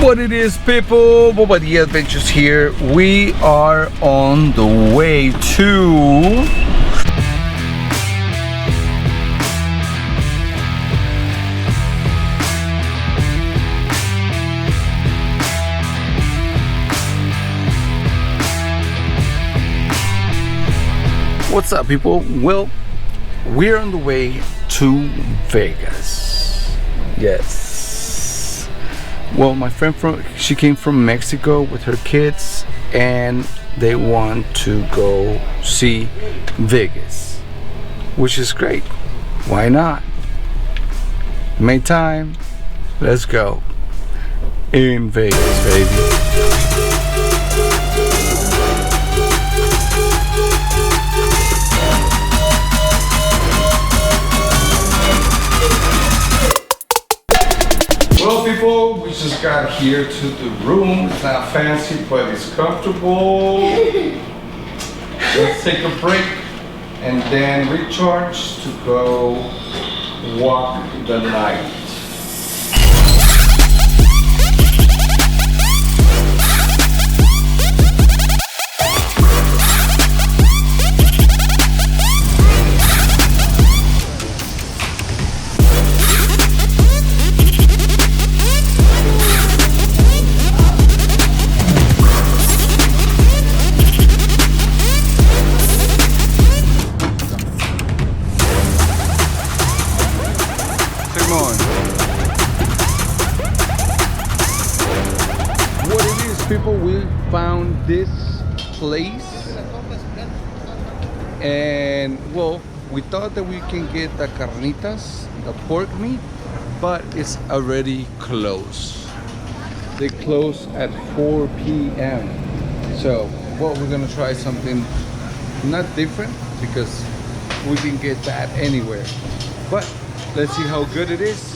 What it is, people? Bobadilla Adventures here. We are on the way to What's up, people? Well, we're on the way to Vegas. Yes. Well, my friend she came from Mexico with her kids, and they want to go see Vegas, which is great. Why not? Make time. Let's go. In Vegas, baby. Well, people, we just got here to the room. It's not fancy, but it's comfortable. Let's take a break and then recharge to go walk the night. What it is, people, we found this place, and well, we thought that we can get the carnitas, the pork meat, but it's already closed. They close at 4 p.m. So, well, we're gonna try something not different because we can get that anywhere. But let's see how good it is.